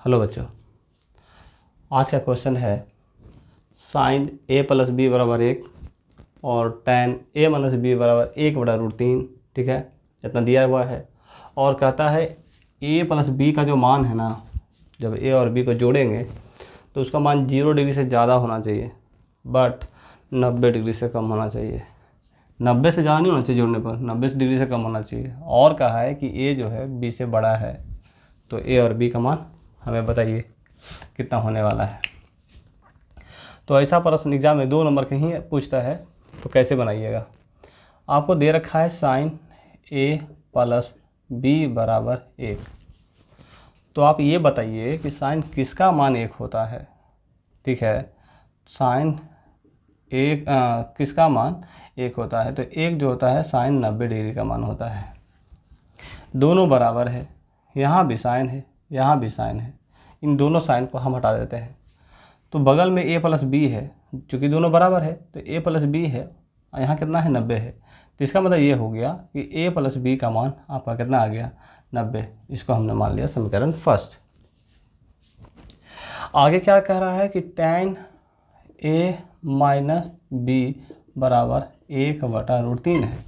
Hello बच्चों, आज का क्वेश्चन है साइन ए प्लस बी बराबर 1 और tan ए माइनस बी बराबर 1/√3। ठीक है, इतना दिया हुआ है और कहता है ए प्लस बी का जो मान है ना, जब ए और बी को जोड़ेंगे तो उसका मान 0 डिग्री से ज़्यादा होना चाहिए बट 90 डिग्री से कम होना चाहिए। 90 से ज़्यादा नहीं होना चाहिए जोड़ने पर, 90 डिग्री से कम होना चाहिए। और कहा है कि ए जो है बी से बड़ा है, तो ए और बी का मान हमें बताइए कितना होने वाला है। तो ऐसा प्रश्न एग्जाम में 2 नंबर के ही पूछता है, तो कैसे बनाइएगा। आपको दे रखा है साइन ए प्लस बी बराबर 1, तो आप ये बताइए कि साइन किसका मान 1 होता है। ठीक है, साइन एक किसका मान 1 होता है, तो 1 जो होता है साइन 90 डिग्री का मान होता है। दोनों बराबर है, यहाँ भी साइन है यहाँ भी साइन है, इन दोनों साइन को हम हटा देते हैं। तो बगल में ए प्लस बी है, चूँकि दोनों बराबर है तो ए प्लस बी है, यहाँ कितना है 90 है। तो इसका मतलब ये हो गया कि ए प्लस बी का मान आपका कितना आ गया 90। इसको हमने मान लिया समीकरण फर्स्ट। आगे क्या कह रहा है कि tan ए माइनस बी बराबर 1/√3 है।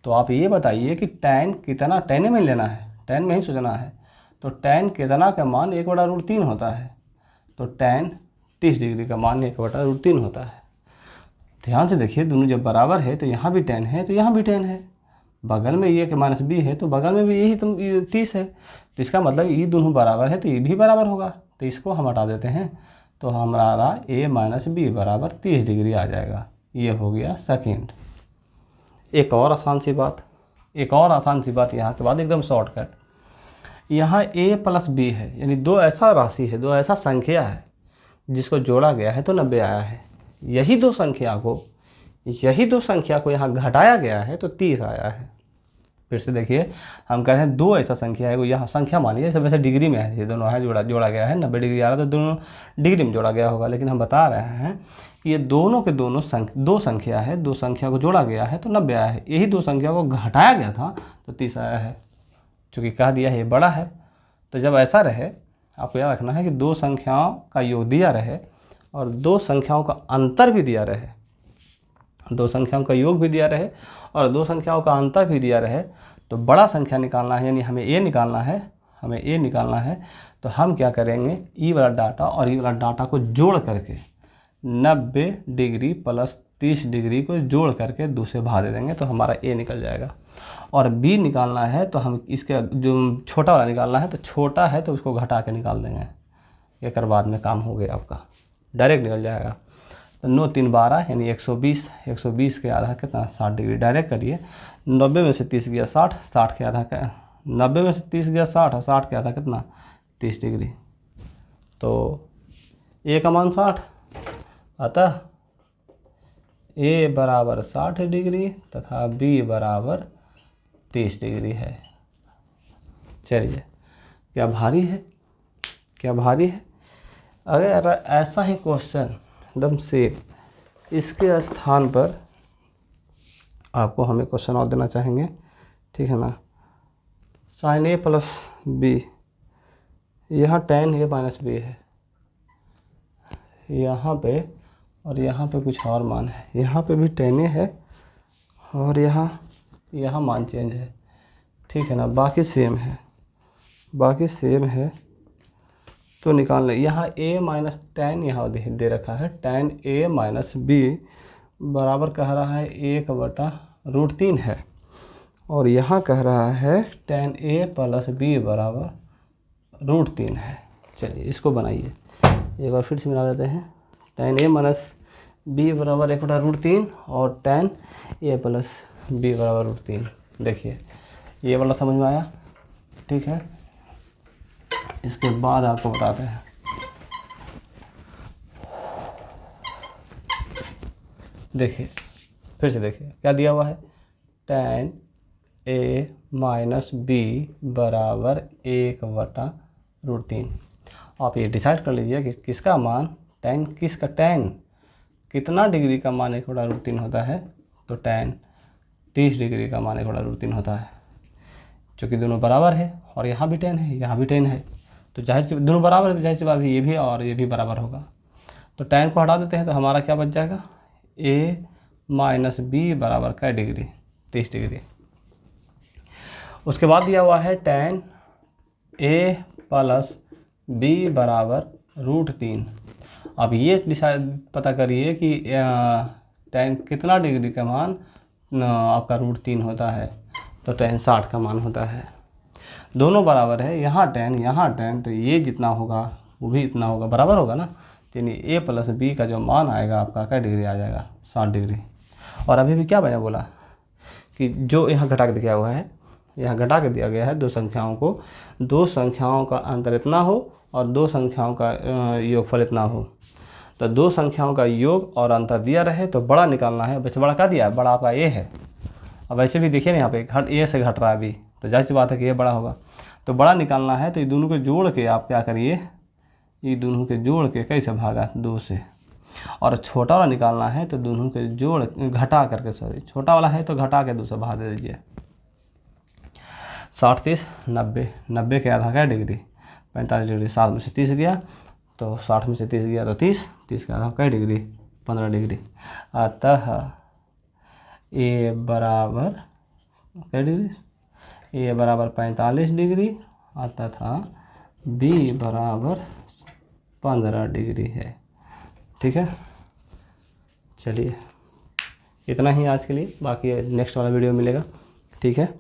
तो आप ये बताइए कि tan कितना, tan में लेना है, tan में ही सोचना है। तो tan कितना का मान 1/√3 होता है, तो tan 30 डिग्री का मान 1/√3 होता है। ध्यान से देखिए, दोनों जब बराबर है तो यहाँ भी tan है तो यहाँ भी tan है, बगल में ये के माइनस बी है तो बगल में भी यही 30 है। तो इसका मतलब ये दोनों बराबर है तो ये भी बराबर होगा, तो इसको हम हटा देते हैं। तो हमारा a माइनस बी बराबर 30 डिग्री आ जाएगा। ये हो गया सेकेंड। एक और आसान सी बात यहाँ के बाद एकदम शॉर्टकट। यहाँ a प्लस बी है, यानी दो ऐसा राशि है, दो ऐसा संख्या है जिसको जोड़ा गया है तो 90 आया है। यही दो संख्या को यहाँ घटाया गया है तो 30 आया है। फिर से देखिए, हम कह रहे हैं दो ऐसा संख्या है, वो यहाँ संख्या मानिए सब ऐसे डिग्री में है, ये दोनों है जोड़ा गया है, 90 डिग्री आ रहा है तो दोनों डिग्री में जोड़ा गया होगा। लेकिन हम बता रहे हैं कि ये दोनों के दोनों दो संख्या है, दो संख्या को जोड़ा गया है तो 90 आया है। यही दो संख्या को घटाया गया था तो 30 आया है। चूँकि कह दिया है ये बड़ा है, तो जब ऐसा रहे आपको याद रखना है कि दो संख्याओं का योग दिया रहे और दो संख्याओं का अंतर भी दिया रहे, दो संख्याओं का योग भी दिया रहे और दो संख्याओं का अंतर भी दिया रहे, तो बड़ा संख्या निकालना है, यानी हमें ए निकालना है। तो हम क्या करेंगे, ई वाला डाटा और ई वाला डाटा को जोड़ करके 90 डिग्री प्लस 30 डिग्री को जोड़ करके 2 से भाग दे देंगे तो हमारा ए निकल जाएगा। और बी निकालना है तो हम इसके जो छोटा वाला निकालना है, तो छोटा है तो उसको घटा के निकाल देंगे। एक बाद में काम हो गया आपका, डायरेक्ट निकल जाएगा। तो 9 3 12 यानी 120 के आधा कितना 60 डिग्री। डायरेक्ट करिए, 90 में से 30 गया 60, 60 के आधा का 90 में से 30 गया 60 और 60 के आधा कितना 30 डिग्री। तो ए का मान 60, अतः ए बराबर 60 डिग्री तथा बी बराबर 30 डिग्री है। चलिए, क्या भारी है। अगर ऐसा ही क्वेश्चन एकदम सेम इसके स्थान पर आपको हमें क्वेश्चन और देना चाहेंगे, ठीक है ना। साइन ए प्लस बी, यहाँ tan ए माइनस बी है यहाँ पे, और यहाँ पे कुछ और मान है, यहाँ पे भी tan ए है और यहाँ मान चेंज है, ठीक है ना। बाकी सेम है तो निकाल लें। यहाँ a माइनस tan यहाँ दे रखा है, tan ए माइनस बी बराबर कह रहा है 1/√3 है, और यहाँ कह रहा है tan ए प्लस बी बराबर √3 है। चलिए इसको बनाइए, एक बार फिर से मिला देते हैं। tan ए माइनस बी बराबर 1/√3 और tan ए प्लस बी बराबर √3। देखिए ये वाला समझ में आया, ठीक है। इसके बाद आपको बताते हैं, देखिए फिर से देखिए क्या दिया हुआ है, tan ए माइनस बी बराबर 1/√3। आप ये डिसाइड कर लीजिए कि किसका मान tan कितना डिग्री का मान 1/√3 होता है। तो tan 30 डिग्री का मान 1/√3 होता है। चूँकि दोनों बराबर है और यहाँ भी tan है यहाँ भी tan है, तो जाहिर सी दोनों बराबर है, तो जाहिर सी बात है ये भी और ये भी बराबर होगा। तो tan को हटा देते हैं तो हमारा क्या बच जाएगा, a माइनस बी बराबर क्या डिग्री, 30 डिग्री। उसके बाद दिया हुआ है tan a प्लस b बराबर √3। अब ये डिसाइड पता करिए कि tan कितना डिग्री का मान आपका √3 होता है, तो tan 60 का मान होता है। दोनों बराबर है, यहाँ tan, तो ये जितना होगा वो भी इतना होगा, बराबर होगा ना। यानी a प्लस बी का जो मान आएगा आपका क्या डिग्री आ जाएगा, 60 डिग्री। और अभी भी क्या मैंने बोला कि जो यहाँ घटा के दिया हुआ है, यहाँ घटा के दिया गया है दो संख्याओं को, दो संख्याओं का अंतर इतना हो और दो संख्याओं का योगफल इतना हो। तो दो संख्याओं का योग और अंतर दिया रहे तो बड़ा निकालना है। वैसे बड़ा क्या दिया है, बड़ा आपका a है। अब वैसे भी देखिए ना यहाँ पे a से घट रहा है अभी, तो जाहिर सी बात है कि ये बड़ा होगा। तो बड़ा निकालना है तो ये दोनों को जोड़ के आप क्या करिए, ये दोनों के जोड़ के कैसे भागा, 2 से। और छोटा वाला निकालना है तो दोनों के जोड़ घटा करके, सॉरी छोटा वाला है तो घटा के 2 से भाग दे दीजिए। 60 30 90, 90 के आधा क्या डिग्री, 45 डिग्री। 7 में से 30 गया तो 60 में से 30 गया तो 30, 30 का आधा क्या डिग्री, 15 डिग्री। अतः a बराबर क्या डिग्री, a बराबर 45 डिग्री तथा b बराबर 15 डिग्री है। ठीक है, चलिए इतना ही आज के लिए, बाकी नेक्स्ट वाला वीडियो मिलेगा। ठीक है।